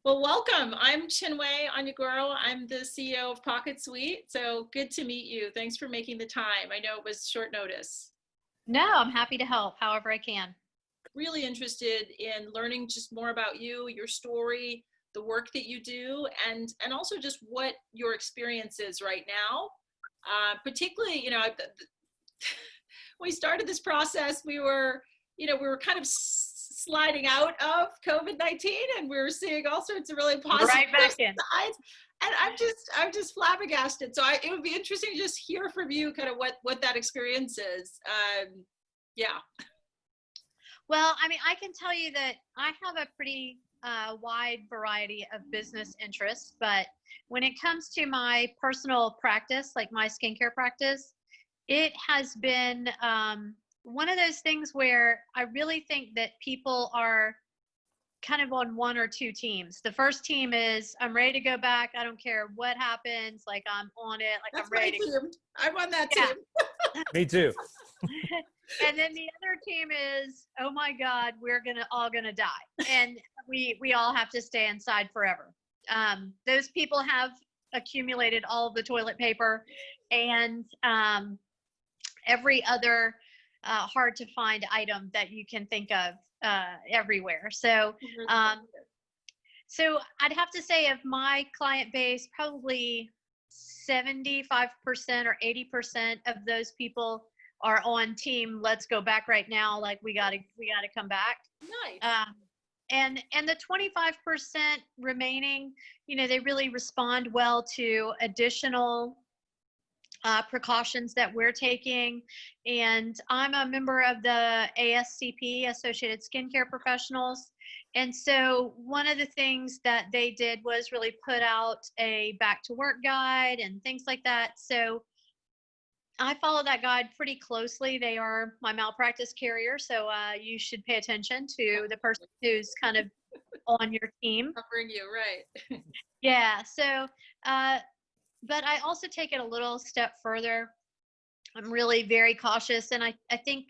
Well, welcome. I'm Chinwe Onyegoro. I'm the CEO of PocketSuite. So good to meet you. Thanks for making the time. I know it was short notice. No, I'm happy to help however I can. Really interested in learning just more about you, your story, the work that you do, and also just what your experience is right now. Particularly, when we started this process, we were kind of sliding out of COVID-19, and we were seeing all sorts of really positive Right back in. sides. And I'm just flabbergasted. So it would be interesting to just hear from you kind of what that experience is. Yeah. Well, I mean, I can tell you that I have a pretty wide variety of business interests, but when it comes to my personal practice, like my skincare practice, it has been one of those things where I really think that people are kind of on one or two teams. The first team is I'm ready to go back. I don't care what happens. Like I'm on it. Like That's I'm ready my to. team. I'm on that Yeah. team. Me too. And then the other team is, oh my God, we're all gonna die, and we all have to stay inside forever. Those people have accumulated all of the toilet paper and every other hard to find item that you can think of everywhere. So I'd have to say of my client base, probably 75% or 80% of those people are on team let's go back right now, like we gotta come back. Nice. And the 25% remaining, they really respond well to additional precautions that we're taking. And I'm a member of the ASCP, Associated Skincare Professionals. And so one of the things that they did was really put out a back to work guide and things like that. So I follow that guide pretty closely. They are my malpractice carrier, so you should pay attention to the person who's kind of on your team. Covering you, right? Yeah. So, but I also take it a little step further. I'm really very cautious, and I think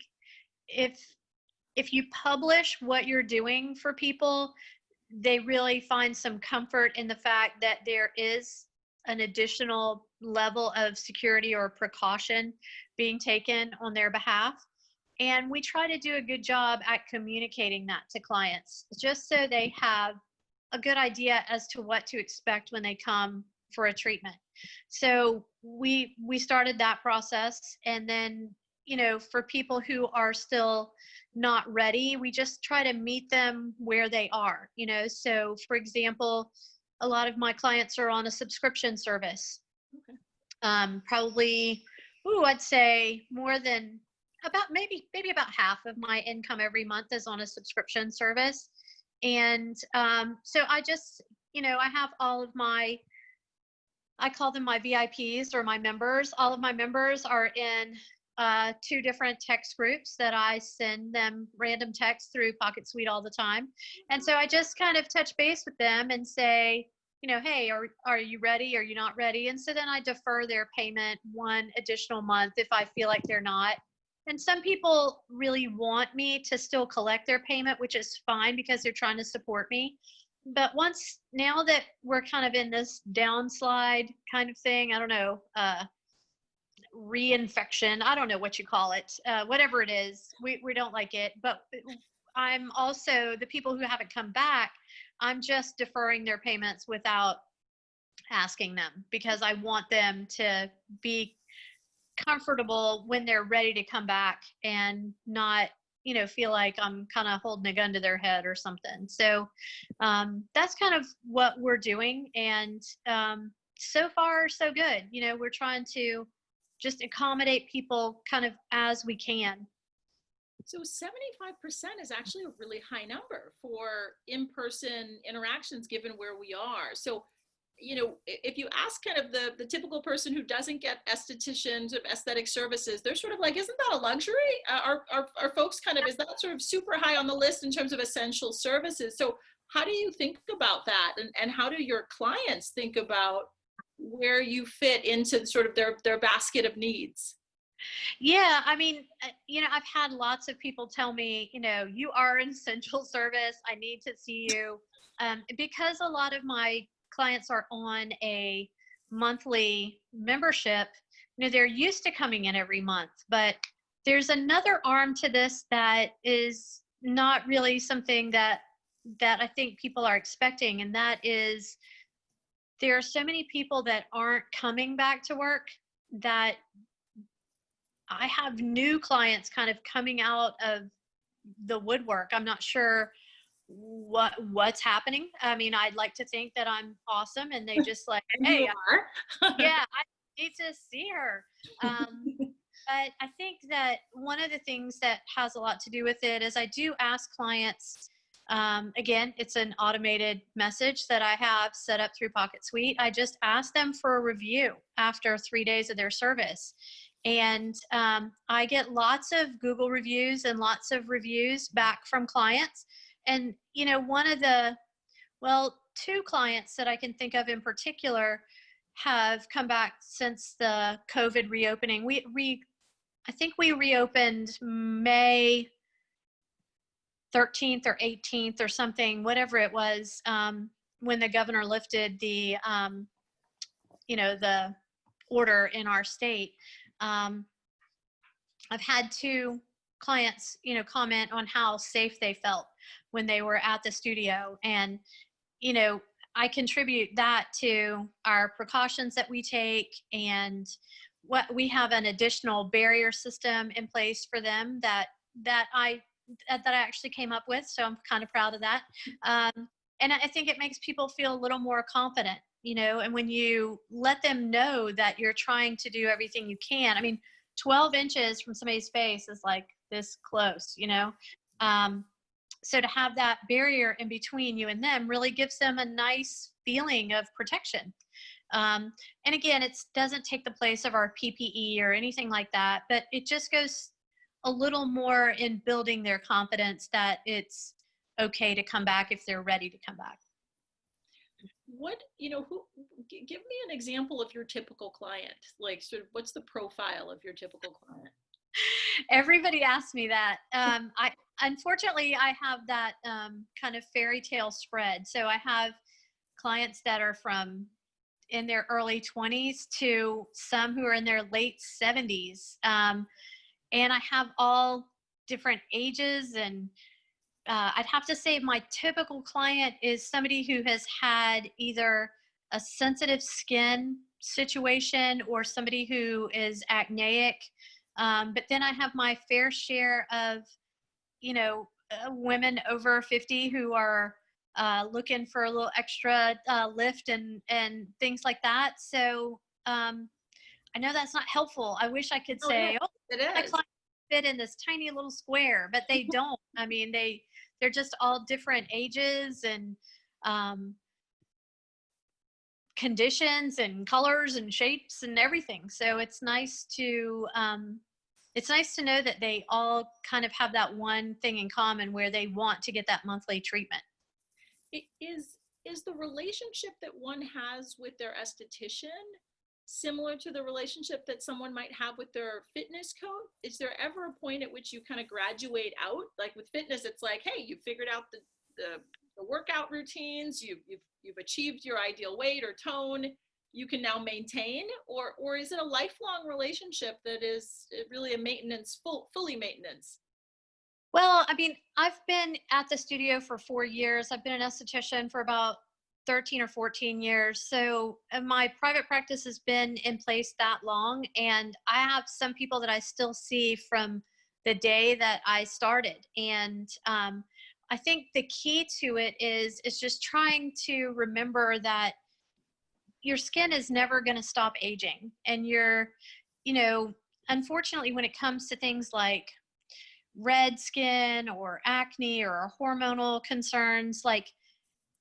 if you publish what you're doing for people, they really find some comfort in the fact that there is an additional level of security or precaution being taken on their behalf. And we try to do a good job at communicating that to clients, just so they have a good idea as to what to expect when they come for a treatment. So we started that process. And then, for people who are still not ready, we just try to meet them where they are, So for example, a lot of my clients are on a subscription service. Okay. Probably, I'd say more than about maybe about half of my income every month is on a subscription service. And so I just, I have all of I call them my VIPs or my members. All of my members are in 2 different text groups that I send them random texts through PocketSuite all the time. And so I just kind of touch base with them and say, hey, are you ready? Are you not ready? And so then I defer their payment one additional month if I feel like they're not. And some people really want me to still collect their payment, which is fine because they're trying to support me. But now that we're kind of in this downslide kind of thing, I don't know, reinfection, I don't know what you call it, whatever it is, we don't like it. But I'm also, the people who haven't come back, I'm just deferring their payments without asking them, because I want them to be comfortable when they're ready to come back and not, feel like I'm kind of holding a gun to their head or something. So that's kind of what we're doing. And so far, so good. We're trying to just accommodate people kind of as we can. So 75% is actually a really high number for in-person interactions given where we are. So, if you ask kind of the typical person who doesn't get esthetician sort of aesthetic services, they're sort of like, isn't that a luxury? Are folks kind of, is that sort of super high on the list in terms of essential services? So how do you think about that? And how do your clients think about where you fit into sort of their basket of needs? Yeah, I mean, I've had lots of people tell me, you are an essential service. I need to see you. Because a lot of my clients are on a monthly membership, they're used to coming in every month. But there's another arm to this that is not really something that I think people are expecting, and that is there are so many people that aren't coming back to work that I have new clients kind of coming out of the woodwork. I'm not sure what's happening. I mean, I'd like to think that I'm awesome and they just like, And you hey, are. yeah, I need to see her. But I think that one of the things that has a lot to do with it is I do ask clients, again, it's an automated message that I have set up through PocketSuite. I just ask them for a review after 3 days of their service. And I get lots of Google reviews and lots of reviews back from clients. And, one of two clients that I can think of in particular have come back since the COVID reopening. I think we reopened May 13th or 18th or something, whatever it was, when the governor lifted the order in our state. I've had two clients, comment on how safe they felt when they were at the studio. And, I contribute that to our precautions that we take, and what we have an additional barrier system in place for them that I actually came up with. So I'm kind of proud of that. And I think it makes people feel a little more confident, and when you let them know that you're trying to do everything you can. I mean, 12 inches from somebody's face is like this close, so to have that barrier in between you and them really gives them a nice feeling of protection. And again, it doesn't take the place of our PPE or anything like that, but it just goes a little more in building their confidence that it's okay to come back if they're ready to come back. Give me an example of your typical client. Like, sort of, what's the profile of your typical client? Everybody asks me that. Unfortunately, I have that kind of fairy tale spread. So I have clients that are from in their early 20s to some who are in their late 70s. And I have all different ages. And I'd have to say my typical client is somebody who has had either a sensitive skin situation or somebody who is acneic. But then I have my fair share of, women over 50 who are looking for a little extra lift and things like that. So I know that's not helpful. I wish I could say, it my is. clients fit in this tiny little square, but they don't. I mean, they're just all different ages and conditions and colors and shapes and everything. So it's nice to know that they all kind of have that one thing in common where they want to get that monthly treatment. Is the relationship that one has with their esthetician similar to the relationship that someone might have with their fitness coach? Is there ever a point at which you kind of graduate out? Like with fitness, it's like, hey, you figured out the workout routines, you've achieved your ideal weight or tone, you can now maintain, or is it a lifelong relationship that is really a maintenance, fully maintenance? Well, I mean, I've been at the studio for 4 years. I've been an esthetician for about 13 or 14 years. So my private practice has been in place that long. And I have some people that I still see from the day that I started. And I think the key to it is just trying to remember that your skin is never going to stop aging. And unfortunately, when it comes to things like red skin or acne or hormonal concerns, like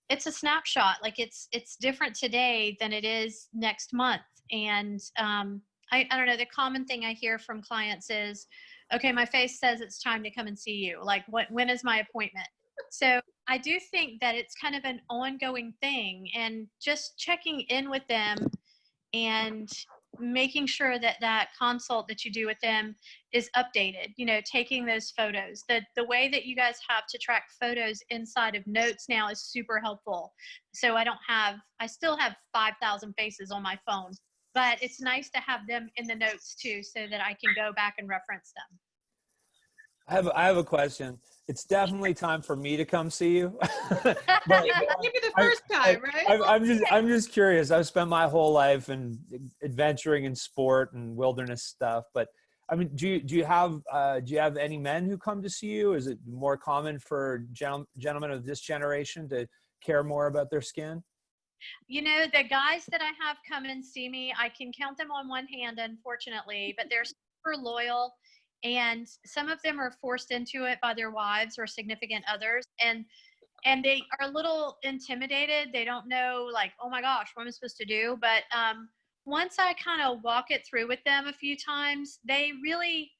it's a snapshot. Like it's different today than it is next month. And I don't know, the common thing I hear from clients is, okay, my face says it's time to come and see you. Like when is my appointment? So I do think that it's kind of an ongoing thing, and just checking in with them and making sure that that consult that you do with them is updated, taking those photos. The way that you guys have to track photos inside of notes now is super helpful. So I still have 5,000 faces on my phone, but it's nice to have them in the notes too, so that I can go back and reference them. I have a question. It's definitely time for me to come see you. But Maybe the first time, right? I'm just curious. I've spent my whole life in adventuring in sport and wilderness stuff. But I mean, do you have any men who come to see you? Is it more common for gentlemen of this generation to care more about their skin? The guys that I have come and see me, I can count them on one hand, unfortunately, but they're super loyal. And some of them are forced into it by their wives or significant others. And they are a little intimidated. They don't know, like, oh my gosh, what am I supposed to do? But once I kind of walk it through with them a few times, they really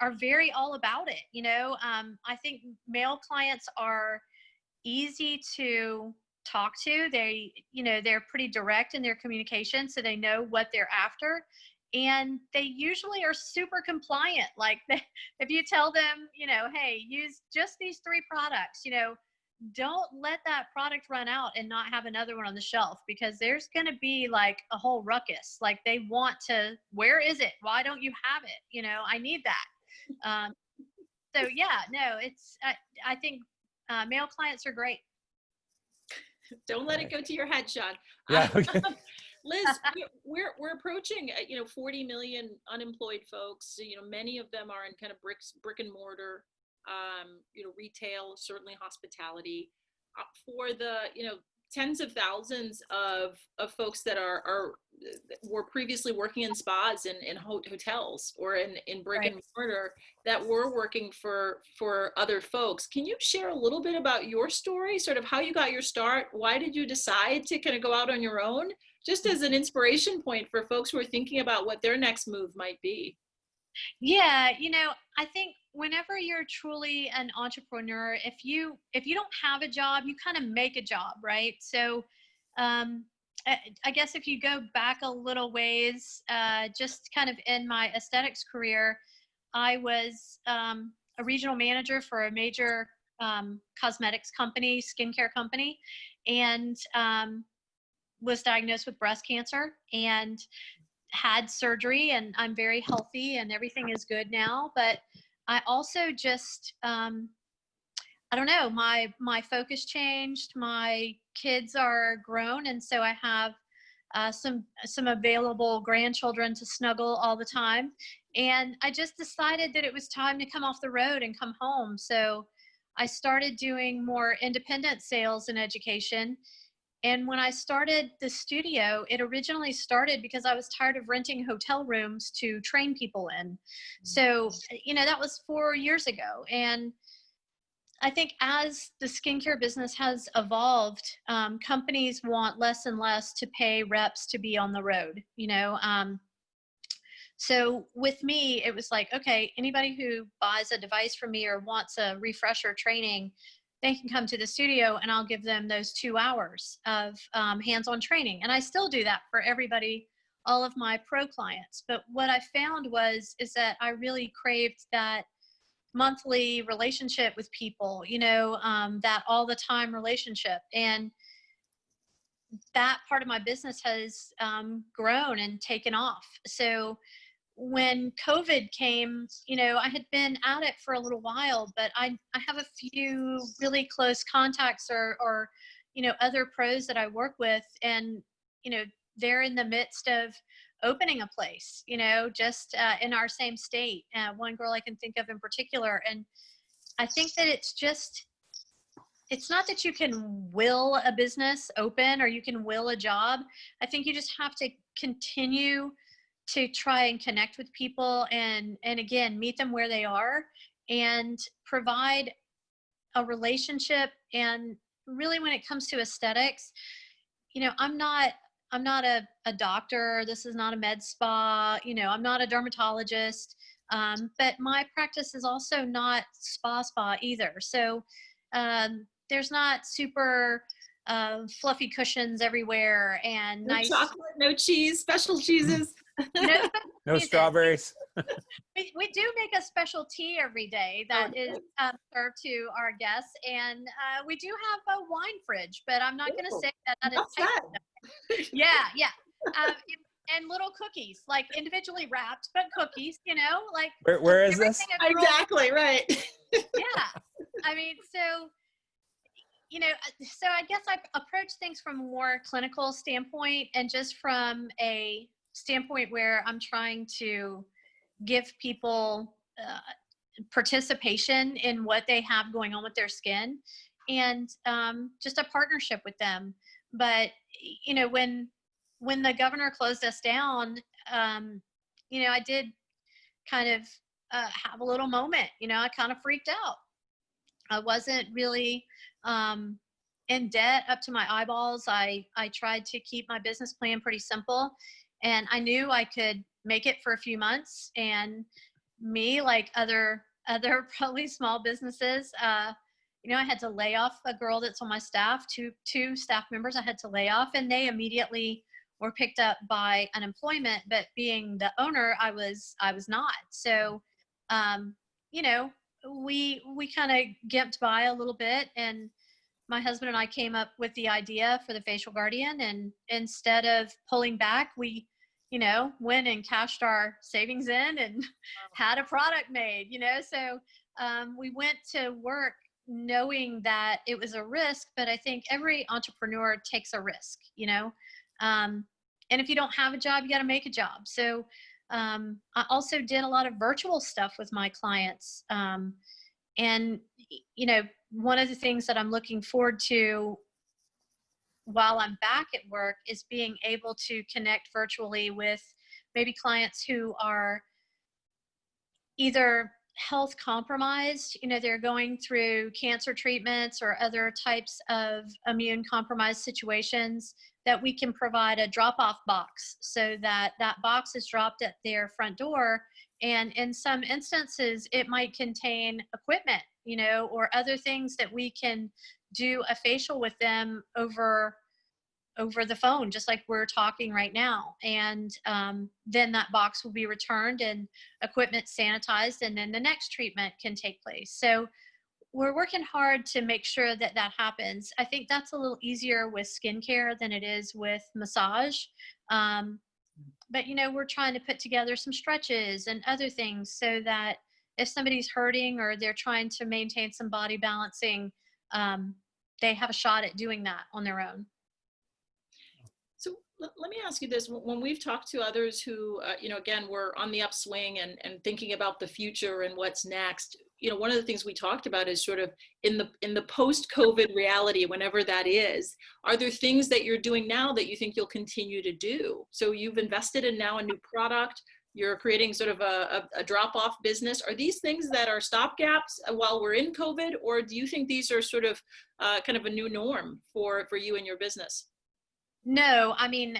are very all about it. I think male clients are easy to talk to. They're pretty direct in their communication, so they know what they're after. And they usually are super compliant. Like, if you tell them, hey, use just these 3 products, don't let that product run out and not have another one on the shelf, because there's going to be like a whole ruckus. Like, they want to, where is it? Why don't you have it? I need that. So yeah, no, I think male clients are great. Don't let it go to your head, Sean. Yeah. Okay. Liz, we're approaching 40 million unemployed folks. Many of them are in kind of brick and mortar, retail, certainly hospitality. For the tens of thousands of folks that were previously working in spas and in hotels or in brick Right. and mortar that were working for other folks. Can you share a little bit about your story, sort of how you got your start? Why did you decide to kind of go out on your own? Just as an inspiration point for folks who are thinking about what their next move might be. Yeah, I think whenever you're truly an entrepreneur, if you don't have a job, you kind of make a job, right? So I guess if you go back a little ways, just kind of in my aesthetics career, I was a regional manager for a major cosmetics company, skincare company, and was diagnosed with breast cancer and had surgery, and I'm very healthy and everything is good now. But I also just, I don't know, my focus changed. My kids are grown, and so I have some available grandchildren to snuggle all the time. And I just decided that it was time to come off the road and come home. So I started doing more independent sales and education. And when I started the studio, it originally started because I was tired of renting hotel rooms to train people in. So, that was 4 years ago. And I think as the skincare business has evolved, companies want less and less to pay reps to be on the road, So with me, it was like, okay, anybody who buys a device from me or wants a refresher training, they can come to the studio and I'll give them those 2 hours of hands-on training. And I still do that for everybody, all of my pro clients. But what I found is that I really craved that monthly relationship with people, that all the time relationship. And that part of my business has grown and taken off. So when COVID came, I had been at it for a little while, but I have a few really close contacts or other pros that I work with, and, they're in the midst of opening a place, just in our same state. One girl I can think of in particular. And I think that it's not that you can will a business open or you can will a job. I think you just have to continue to try and connect with people and again, meet them where they are and provide a relationship. And really, when it comes to aesthetics, I'm not a doctor. This is not a med spa. I'm not a dermatologist. But my practice is also not spa either. So there's not super fluffy cushions everywhere and No nice chocolate, no cheese, special cheeses. You know, No strawberries. we do make a special tea every day that Oh, is served to our guests, and we do have a wine fridge, but I'm not going to Ooh, say that what's it's that? yeah. Um, and little cookies, like individually wrapped, but cookies, like Where is everything this? a girl. Exactly, right. Yeah. I mean, so I guess I approach things from a more clinical standpoint, and just from a standpoint where I'm trying to give people participation in what they have going on with their skin, and just a partnership with them. But when the governor closed us down, I did kind of have a little moment. I kind of freaked out. I wasn't really in debt up to my eyeballs. I tried to keep my business plan pretty simple, and I knew I could make it for a few months. And me, like other probably small businesses, I had to lay off a girl that's on my staff, two staff members I had to lay off, and they immediately were picked up by unemployment. But being the owner, I was not. So, you know, we kind of gimped by a little bit, and my husband and I came up with the idea for the facial guardian. And instead of pulling back, we went and cashed our savings in and had a product made. So we went to work knowing that it was a risk, but I think every entrepreneur takes a risk. And if you don't have a job, you got to make a job. So I also did a lot of virtual stuff with my clients. And, one of the things that I'm looking forward to while I'm back at work is being able to connect virtually with maybe clients who are either health compromised, they're going through cancer treatments or other types of immune compromised situations, that we can provide a drop-off box so that that box is dropped at their front door. And in some instances, it might contain equipment, or other things that we can do a facial with them over the phone, just like we're talking right now. And then that box will be returned and equipment sanitized, and then the next treatment can take place. So we're working hard to make sure that that happens. I think that's a little easier with skincare than it is with massage. But, we're trying to put together some stretches and other things so that if somebody's hurting or they're trying to maintain some body balancing, they have a shot at doing that on their own. So let me ask you this. When we've talked to others who, again, we're on the upswing and thinking about the future and what's next, one of the things we talked about is sort of in the post-COVID reality, whenever that is, are there things that you're doing now that you think you'll continue to do? So you've invested in now a new product, you're creating sort of a drop-off business. Are these things that are stopgaps while we're in COVID, or do you think these are sort of kind of a new norm for you and your business? No, I mean,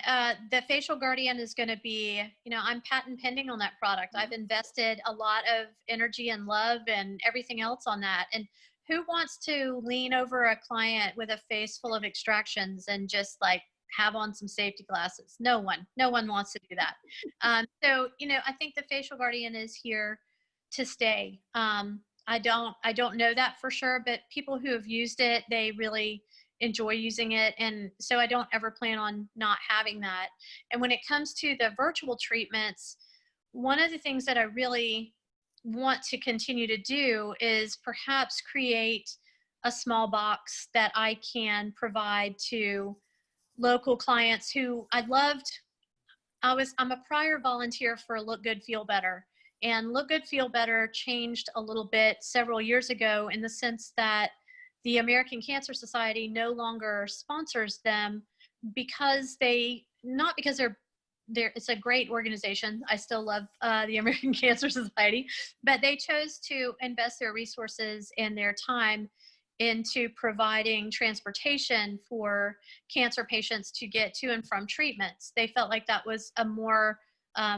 the facial guardian is going to be, I'm patent pending on that product. I've invested a lot of energy and love and everything else on that. And who wants to lean over a client with a face full of extractions and just like have on some safety glasses? No one wants to do that. So, I think the facial guardian is here to stay. I don't know that for sure, but people who have used it, they really enjoy using it. And so I don't ever plan on not having that. And when it comes to the virtual treatments, one of the things that I really want to continue to do is perhaps create a small box that I can provide to local clients who I'm a prior volunteer for Look Good, Feel Better. And Look Good, Feel Better changed a little bit several years ago in the sense that the American Cancer Society no longer sponsors them because not because they're it's a great organization. I still love the American Cancer Society, but they chose to invest their resources and their time into providing transportation for cancer patients to get to and from treatments. They felt like that was a more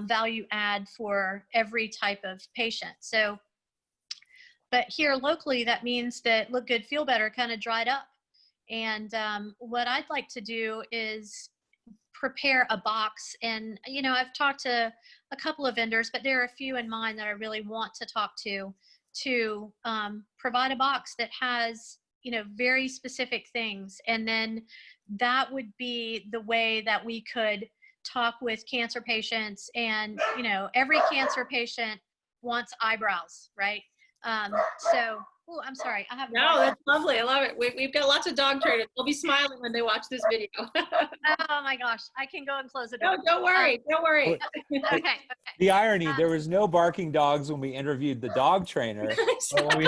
value add for every type of patient. So, but here locally, that means that Look Good, Feel Better kind of dried up. And what I'd like to do is prepare a box. And, you know, I've talked to a couple of vendors, but there are a few in mind that I really want to talk to provide a box that has, you know, very specific things. And then that would be the way that we could talk with cancer patients. And, you know, every cancer patient wants eyebrows, right? So, oh, I'm sorry. I have No, that's lovely. I love it. We've got lots of dog trainers. They'll be smiling when they watch this video. Oh my gosh, I can go and close the door. No, don't worry. Don't worry. Okay. The irony, there was no barking dogs when we interviewed the dog trainer. But when we-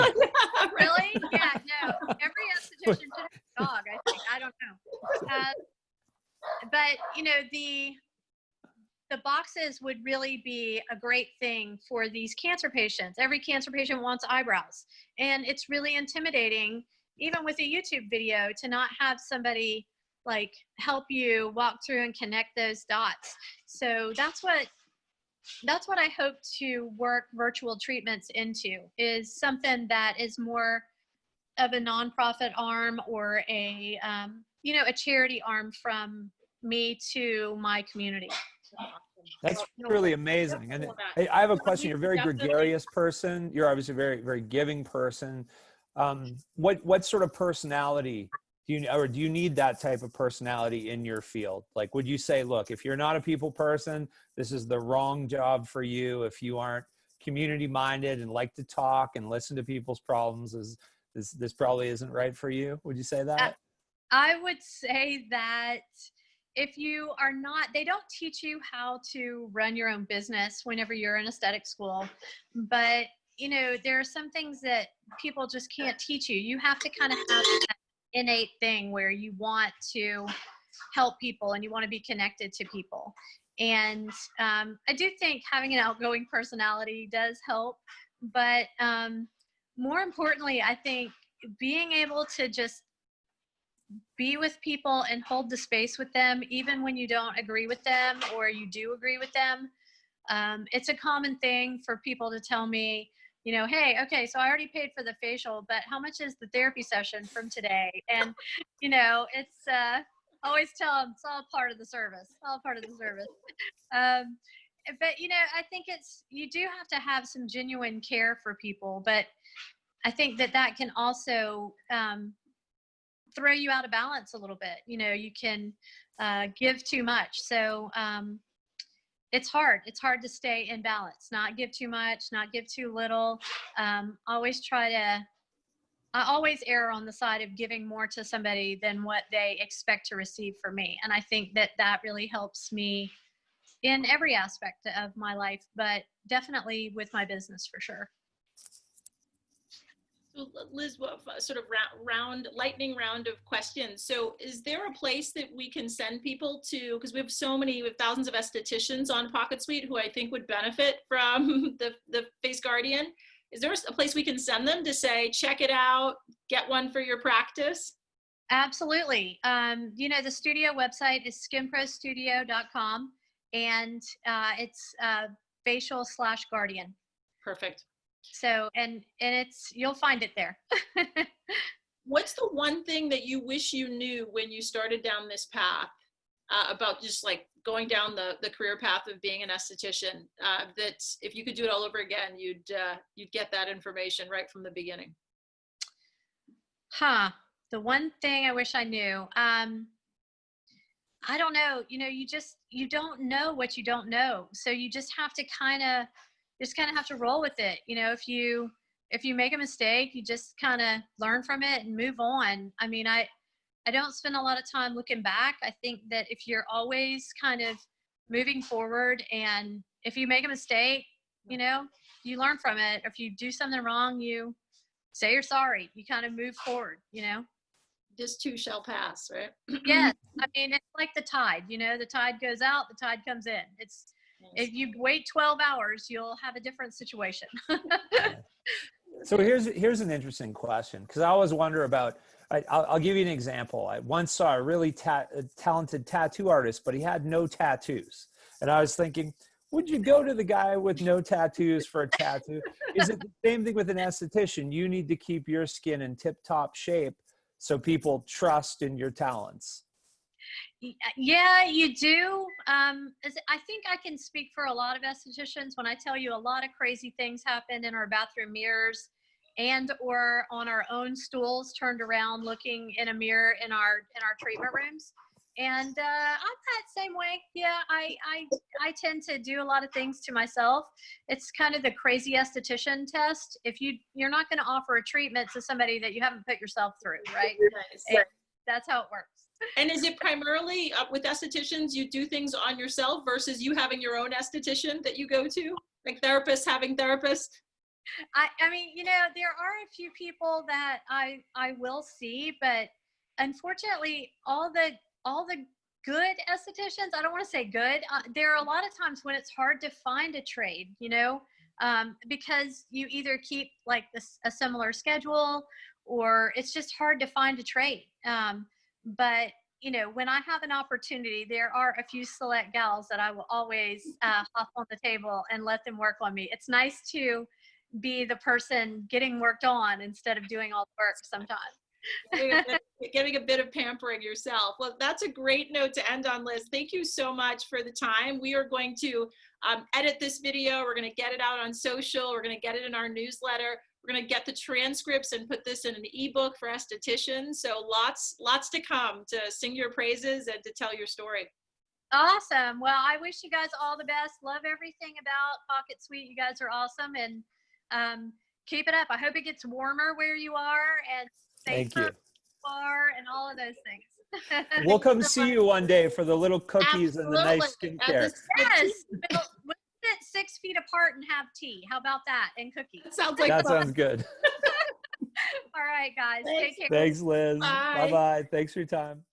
Really? Yeah, no. Every esthetician should have a dog, I think. I don't know. But, you know, the boxes would really be a great thing for these cancer patients. Every cancer patient wants eyebrows. And it's really intimidating, even with a YouTube video, to not have somebody like help you walk through and connect those dots. So that's what I hope to work virtual treatments into, is something that is more of a nonprofit arm or a, you know, a charity arm from me to my community. That's really amazing. And I have a question. You're a very gregarious person. You're obviously a very, very giving person. What sort of personality do you need that type of personality in your field? Like, would you say, look, if you're not a people person, this is the wrong job for you. If you aren't community minded and like to talk and listen to people's problems, this probably isn't right for you. Would you say that? I would say that if you are not, they don't teach you how to run your own business whenever you're in aesthetic school, but you know, there are some things that people just can't teach you. You have to kind of have that innate thing where you want to help people and you want to be connected to people. And I do think having an outgoing personality does help, but more importantly, I think being able to just be with people and hold the space with them, even when you don't agree with them or you do agree with them. It's a common thing for people to tell me, you know, hey, okay, so I already paid for the facial, but how much is the therapy session from today? And, you know, it's always tell them it's all part of the service, all part of the service. But, you know, I think you do have to have some genuine care for people, but I think that can also throw you out of balance a little bit. You know, you can give too much. So it's hard to stay in balance, not give too much, not give too little. I always err on the side of giving more to somebody than what they expect to receive from me. And I think that really helps me in every aspect of my life, but definitely with my business for sure. So Liz, what sort of lightning round of questions. So is there a place that we can send people to, because we have thousands of estheticians on PocketSuite who I think would benefit from the Face Guardian. Is there a place we can send them to say, check it out, get one for your practice? Absolutely. You know, the studio website is skinprostudio.com, and it's facial/guardian. Perfect. So, and you'll find it there. What's the one thing that you wish you knew when you started down this path about just like going down the career path of being an esthetician, that if you could do it all over again, you'd get that information right from the beginning? The one thing I wish I knew, I don't know, you know, you don't know what you don't know. So you just have to kind of have to roll with it. You know, if you make a mistake, you just kind of learn from it and move on. I mean, I don't spend a lot of time looking back. I think that if you're always kind of moving forward, and if you make a mistake, you know, you learn from it. If you do something wrong, you say you're sorry. You kind of move forward, you know. This too shall pass, right? Yes. I mean, it's like the tide, you know, the tide goes out, the tide comes in. If you wait 12 hours, you'll have a different situation. So here's an interesting question, because I always wonder about, I'll give you an example. I once saw a really talented tattoo artist, but he had no tattoos. And I was thinking, would you go to the guy with no tattoos for a tattoo? Is it the same thing with an esthetician? You need to keep your skin in tip-top shape so people trust in your talents. Yeah, you do. I think I can speak for a lot of estheticians when I tell you a lot of crazy things happen in our bathroom mirrors and or on our own stools turned around looking in a mirror in our treatment rooms. And I'm that same way. Yeah, I tend to do a lot of things to myself. It's kind of the crazy esthetician test. If you're not going to offer a treatment to somebody that you haven't put yourself through, right? Nice. And that's how it works. And is it primarily with estheticians, you do things on yourself versus you having your own esthetician that you go to? Like therapists having therapists? I mean, there are a few people that I will see, but unfortunately, all the good estheticians, I don't want to say good, there are a lot of times when it's hard to find a trade, because you either keep like a similar schedule or it's just hard to find a trade. But when I have an opportunity, there are a few select gals that I will always hop on the table and let them work on me. It's nice to be the person getting worked on instead of doing all the work sometimes. Getting a bit of pampering yourself. Well, that's a great note to end on, Liz. Thank you so much for the time. We are going to edit this video. We're going to get it out on social. We're going to get it in our newsletter. We're going to get the transcripts and put this in an ebook for estheticians. So lots to come to sing your praises and to tell your story. Awesome. Well, I wish you guys all the best. Love everything about PocketSuite. You guys are awesome, and keep it up. I hope it gets warmer where you are, and Thank you. And all of those things. We'll come see you one day for the little cookies and the nice skincare. Yes. We'll sit 6 feet apart and have tea. How about that? And cookies. That sounds good. All right, guys. Take care. Thanks, Liz. Bye. Bye-bye. Thanks for your time.